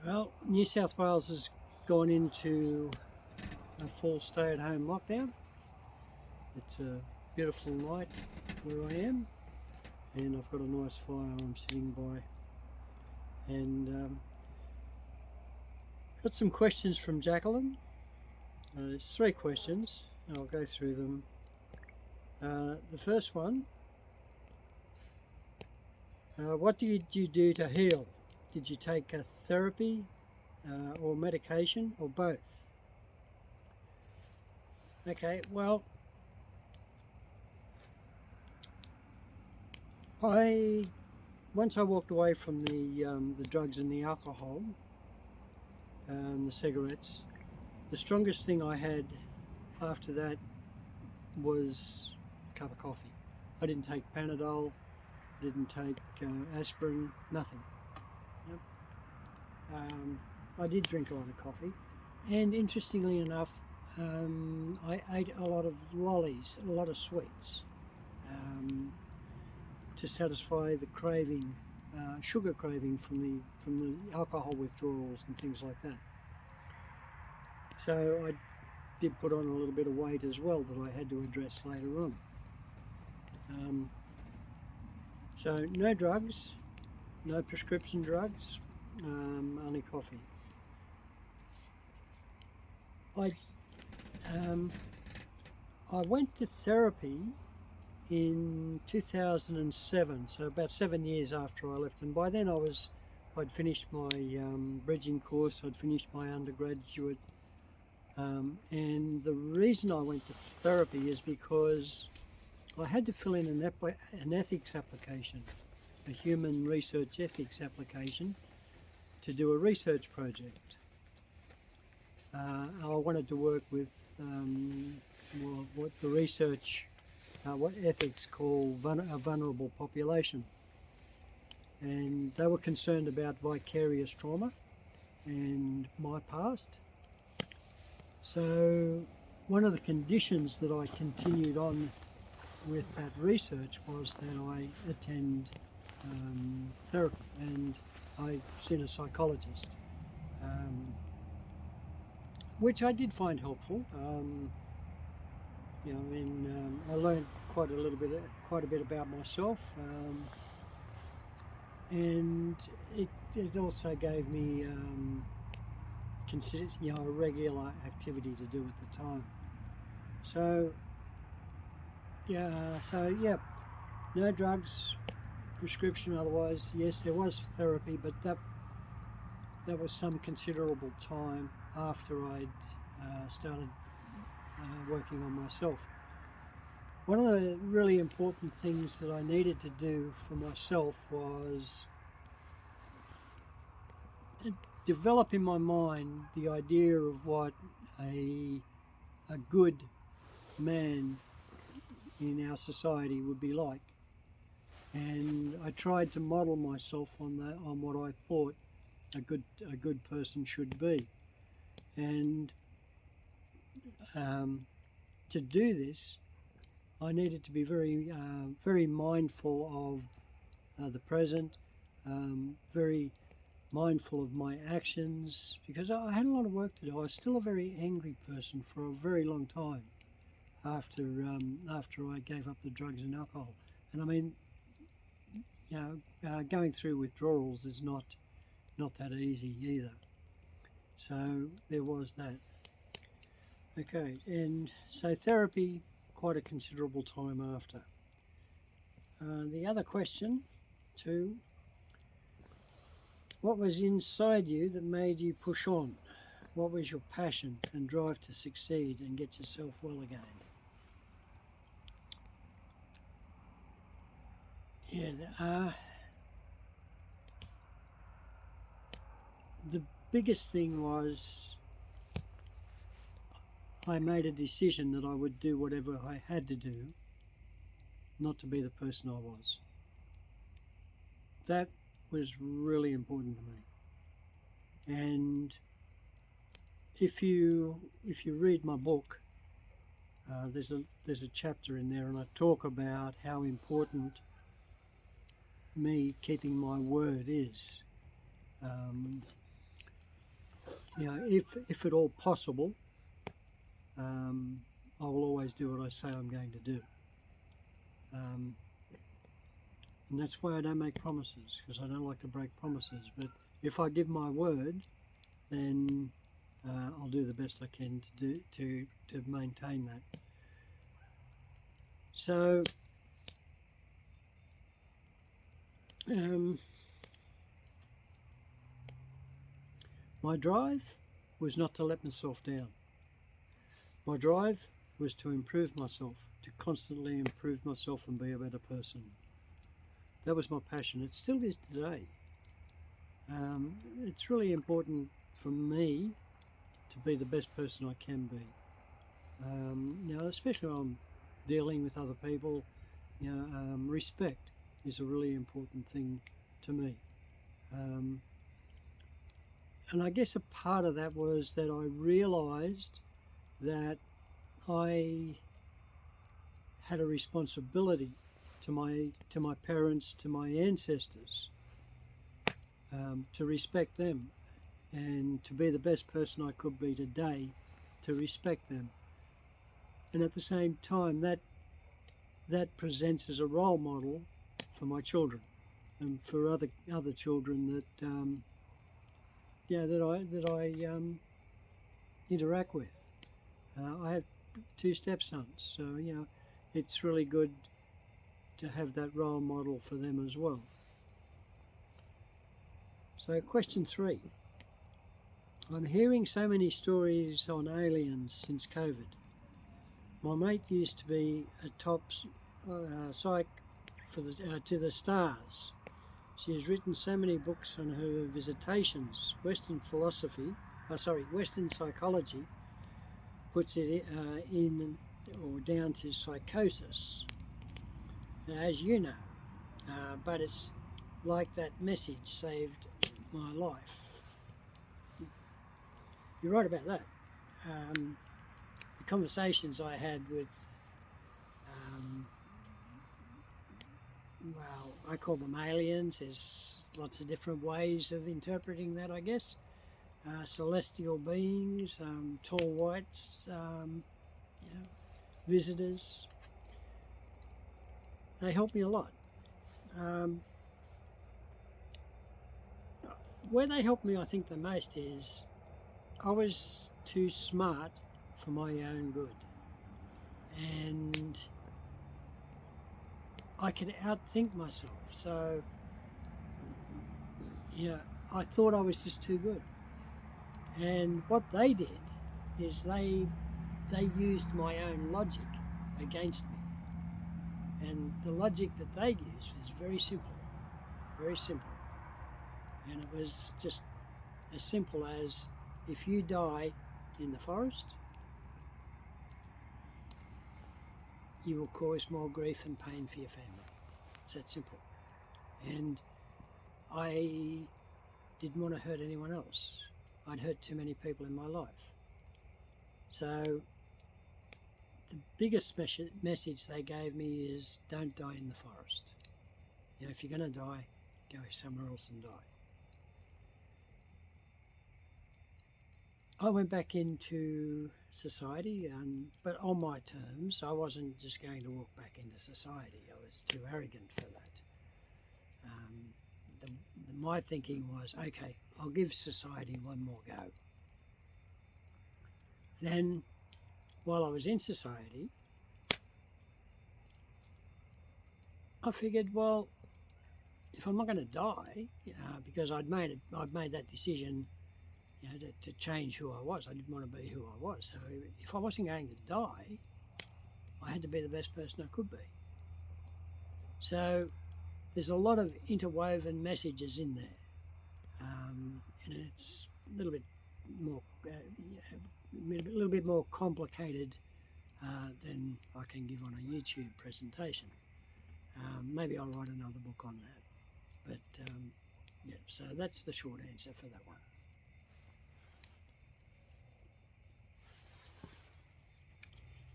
Well, New South Wales has gone into a full stay-at-home lockdown. It's a beautiful night where I am, and I've got a nice fire I'm sitting by. And got some questions from Jacqueline. There's 3 questions, and I'll go through them. The first one, what did you do to heal? Did you take a therapy or medication or both? Okay, well, once I walked away from the drugs and the alcohol, the cigarettes, the strongest thing I had after that was a cup of coffee. I didn't take Panadol, didn't take aspirin, nothing. Yep. I did drink a lot of coffee, and interestingly enough, I ate a lot of lollies, a lot of sweets, to satisfy the craving, sugar craving from the alcohol withdrawals and things like that. So I did put on a little bit of weight as well that I had to address later on. So no drugs, no prescription drugs, only coffee. I went to therapy in 2007, so about 7 years after I left, and by then I'd finished my bridging course, I'd finished my undergraduate, and the reason I went to therapy is because I had to fill in an ethics application, a human research ethics application, to do a research project. I wanted to work with what the research, what ethics call a vulnerable population. And they were concerned about vicarious trauma and my past. So one of the conditions that I continued on with that research was that I attend therapy, and I've seen a psychologist, which I did find helpful. I learned quite a bit about myself, and it also gave me a regular activity to do at the time. So no drugs, prescription otherwise. Yes, there was therapy, but that was some considerable time after I'd started working on myself. One of the really important things that I needed to do for myself was develop in my mind the idea of what a good man in our society would be like, and I tried to model myself on what I thought a good person should be. And to do this, I needed to be very mindful of the present, very mindful of my actions, because I had a lot of work to do. I was still a very angry person for a very long time after I gave up the drugs and alcohol. And I mean, going through withdrawals is not that easy either. So there was that. Okay, and so therapy, quite a considerable time after. The other question, 2, what was inside you that made you push on? What was your passion and drive to succeed and get yourself well again? The biggest thing was I made a decision that I would do whatever I had to do not to be the person I was. That was really important to me. And if you read my book, there's a chapter in there, and I talk about how important me keeping my word is. if at all possible, I will always do what I say I'm going to do. And that's why I don't make promises, because I don't like to break promises. But if I give my word, then I'll do the best I can to maintain that. So my drive was not to let myself down. My drive was to improve myself, to constantly improve myself and be a better person. That was my passion. It still is today. It's really important for me to be the best person I can be. Especially when I'm dealing with other people, respect is a really important thing to me. And I guess a part of that was that I realised that I had a responsibility to my parents, to my ancestors, to respect them and to be the best person I could be today, to respect them. And at the same time, that presents as a role model for my children and for other children that I interact with. I have 2 stepsons, so it's really good to have that role model for them as well. So question 3. I'm hearing so many stories on aliens since COVID. My mate used to be a top psych to the stars. She has written so many books on her visitations. Western psychology puts it in or down to psychosis, as you know. But it's like that message saved my life. You're right about that. The conversations I had with, I call them aliens. There's lots of different ways of interpreting that, I guess. Celestial beings, tall whites, visitors. They help me a lot. Where they helped me, I think, the most is I was too smart for my own good. And I could outthink myself. So, I thought I was just too good. And what they did is they used my own logic against me. And the logic that they used is very simple. Very simple. And it was just as simple as, if you die in the forest, you will cause more grief and pain for your family. It's that simple. And I didn't want to hurt anyone else. I'd hurt too many people in my life. So the biggest message they gave me is, don't die in the forest. If you're going to die, go somewhere else and die. I went back into society, but on my terms. I wasn't just going to walk back into society. I was too arrogant for that. My thinking was, okay, I'll give society one more go. Then, while I was in society, I figured, well, if I'm not going to die, because I'd made that decision, to change who I was. I didn't want to be who I was. So if I wasn't going to die, I had to be the best person I could be. So there's a lot of interwoven messages in there, and it's a little bit more complicated than I can give on a YouTube presentation. Maybe I'll write another book on that. But so that's the short answer for that one.